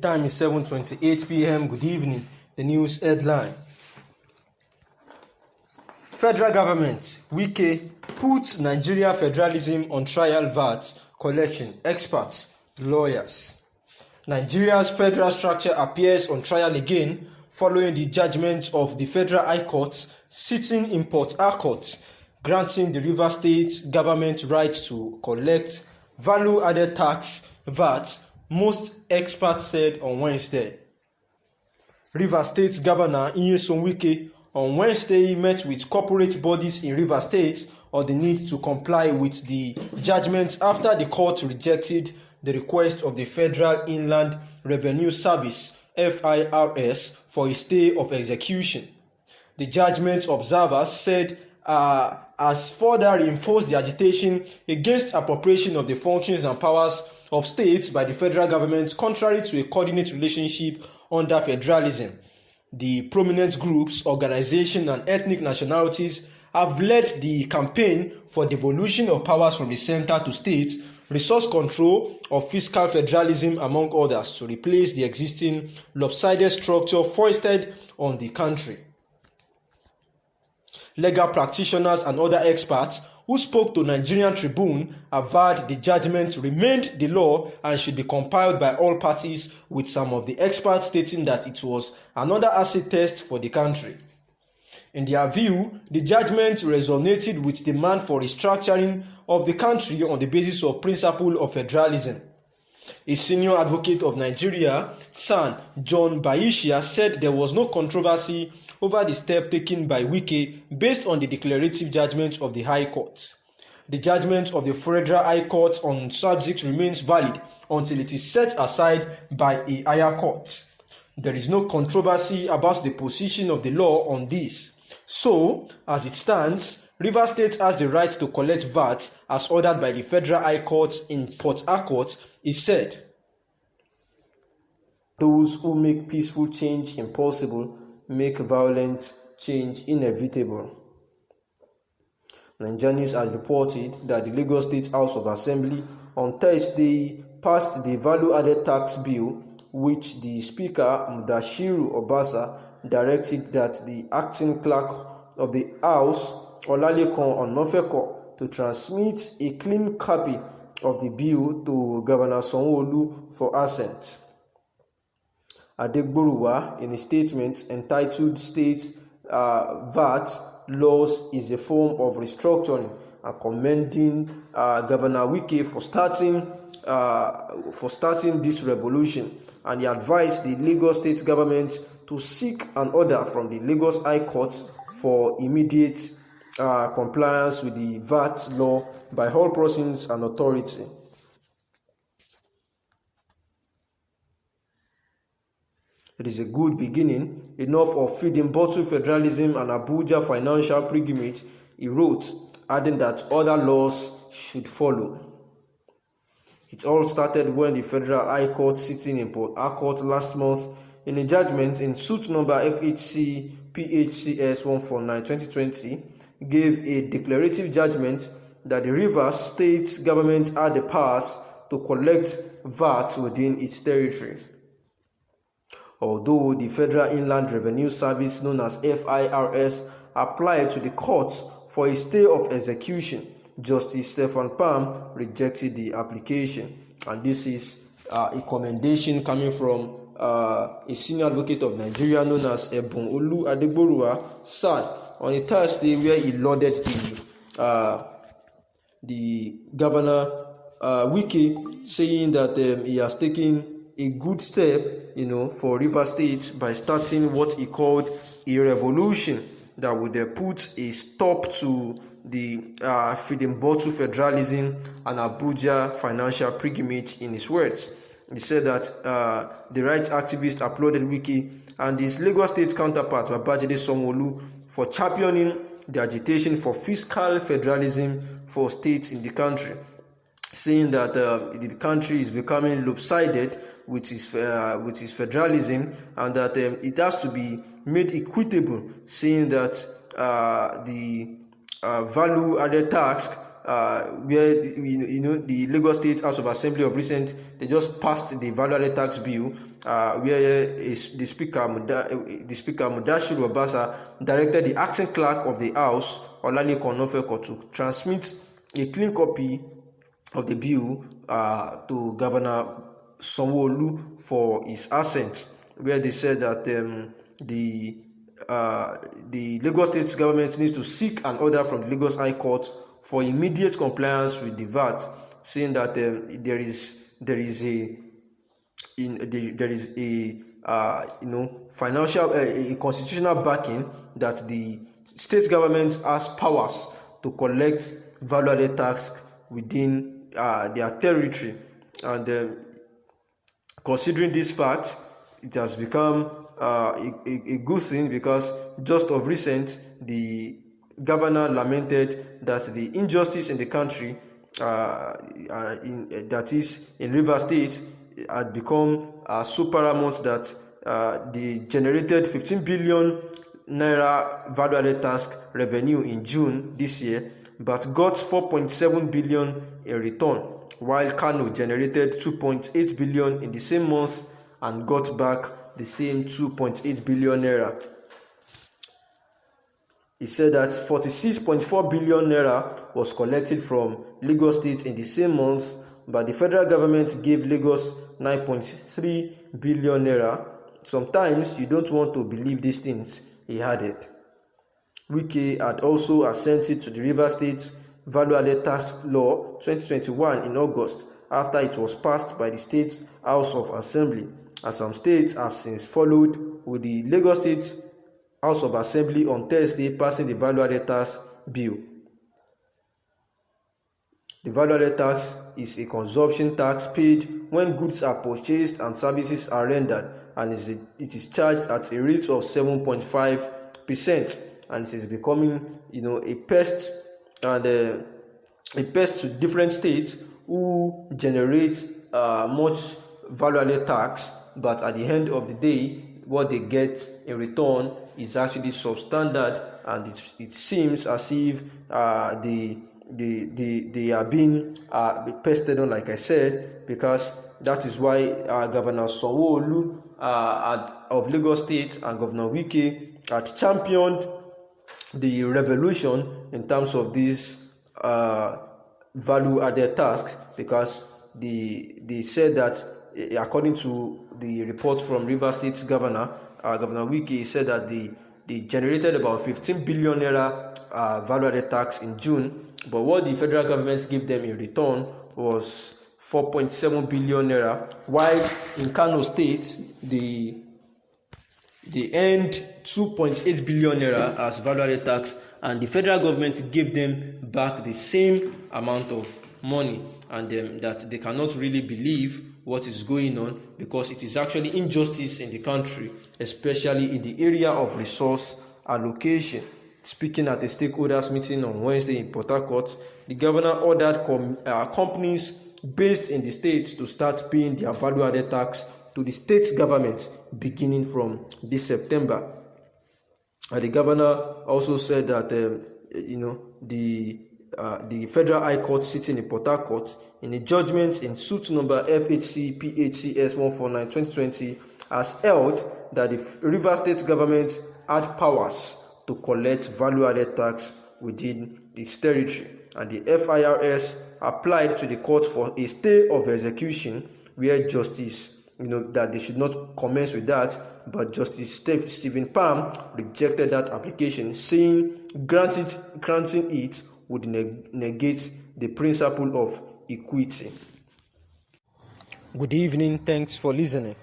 time is 7:28 p.m. Good evening. The news headline. Federal government, Wike, puts Nigeria federalism on trial. VAT collection, experts, lawyers. Nigeria's federal structure appears on trial again following the judgment of the Federal High Court sitting in Port Harcourt, granting the Rivers State government right to collect value-added tax, VAT, most experts said on Wednesday. Rivers State Governor Nyesom Wike on Wednesday met with corporate bodies in Rivers State on the need to comply with the judgment after the court rejected the request of the Federal Inland Revenue Service (FIRS) for a stay of execution. The judgment, observers said, has further reinforced the agitation against appropriation of the functions and powers of states by the federal government, contrary to a coordinate relationship under federalism. The prominent groups, organizations, and ethnic nationalities have led the campaign for devolution of powers from the center to states, resource control of fiscal federalism, among others, to replace the existing lopsided structure foisted on the country. Legal practitioners and other experts who spoke to Nigerian Tribune averred the judgment remained the law and should be compiled by all parties, with some of the experts stating that it was another acid test for the country. In their view, the judgment resonated with demand for restructuring of the country on the basis of principle of federalism. A senior advocate of Nigeria, San John Baishia, said there was no controversy over the step taken by Wike based on the declarative judgment of the High Court. The judgment of the Federal High Court on subject remains valid until it is set aside by a higher court. There is no controversy about the position of the law on this. So, as it stands, Rivers State has the right to collect VAT as ordered by the Federal High Court in Port Harcourt, he said. Those who make peaceful change impossible make violent change inevitable. Nigeria News has reported that the Lagos State House of Assembly on Thursday passed the value-added tax bill, which the Speaker Mudashiru Obasa directed that the acting clerk of the House, Olalekan Onofeko, to transmit a clean copy of the bill to Governor Sanwo-Olu for assent. Adegboruwa, in a statement entitled State VAT Laws is a Form of Restructuring, and commending Governor Wike for starting this revolution, and he advised the Lagos State government to seek an order from the Lagos High Court for immediate compliance with the VAT law by all persons and authority. It is a good beginning, enough of feeding bottle federalism and Abuja financial pilgrimage, he wrote, adding that other laws should follow. It all started when the Federal High Court sitting in Port Harcourt last month in a judgment in suit number FHC PHCS 149/2020 gave a declarative judgment that the Rivers State government had the powers to collect VAT within its territory. Although the Federal Inland Revenue Service, known as FIRS, applied to the courts for a stay of execution, Justice Stephen Palm rejected the application. And this is a commendation coming from a senior advocate of Nigeria known as Ebun Olu Adegboruwa San on a Thursday, where he lauded the Governor Wike, saying that he has taken a good step, for Rivers State by starting what he called a revolution that would put a stop to the feeding bottle federalism and Abuja financial pilgrimage, in his words. He said that the rights activist applauded Wike and his Lagos State counterpart, Babajide Sanwo-Olu, for championing the agitation for fiscal federalism for states in the country, saying that the country is becoming lopsided with its federalism, and that it has to be made equitable, saying that the value-added tax where the Lagos State House of Assembly of recent, they just passed the value-added tax bill, where the Speaker Mudashiru Obasa directed the acting clerk of the House, Olalekan Onofeko, to transmit a clean copy of the bill to Governor Sanwo-Olu for his assent, where they said that the Lagos State government needs to seek an order from the Lagos High Court for immediate compliance with the VAT, saying that there is financial constitutional backing that the state government has powers to collect value-added tax within their territory, and considering this fact, it has become a good thing, because just of recent the governor lamented that the injustice in the country, that is in Rivers State, had become so paramount that they generated 15 billion naira value-added tax revenue in June this year, but got 4.7 billion in return, while Kano generated 2.8 billion in the same month and got back the same 2.8 billion naira. He said that 46.4 billion naira was collected from Lagos State in the same month, but the federal government gave Lagos 9.3 billion naira. Sometimes you don't want to believe these things, he added. Wike had also assented to the Rivers State Value-Added Tax Law 2021 in August, after it was passed by the State House of Assembly, and some states have since followed, with the Lagos State House of Assembly on Thursday passing the value-added tax bill. The value-added tax is a consumption tax paid when goods are purchased and services are rendered, and it is charged at a rate of 7.5%, and it is becoming, a pest to different states who generate much value-added tax, but at the end of the day, what they get in return is actually substandard, and it seems as if they are being pested on, like I said, because that is why Governor Sanwo-Olu of Lagos State and Governor Wike had championed the revolution in terms of this value-added tax, because they said that, according to the report from Rivers State Governor Wike, said that they generated about 15 billion naira value-added tax in June, but what the federal government gave them in return was 4.7 billion naira, while in Kano State they earned 2.8 billion naira as value-added tax, and the federal government gave them back the same amount of money, and that they cannot really believe what is going on, because it is actually injustice in the country, especially in the area of resource allocation. Speaking at a stakeholders meeting on Wednesday in Port Harcourt, the governor ordered companies based in the state to start paying their value-added tax to the state government beginning from this September. And the governor also said that the Federal High Court sitting in Port Harcourt, in a judgment in suit number FHC PHCS 149/2020, has held that the Rivers State government had powers to collect value-added tax within its territory, and the FIRS applied to the court for a stay of execution, where Justice, that they should not commence with that, but Justice Stephen Palm rejected that application, saying granting it would negate the principle of equity. Good evening, thanks for listening.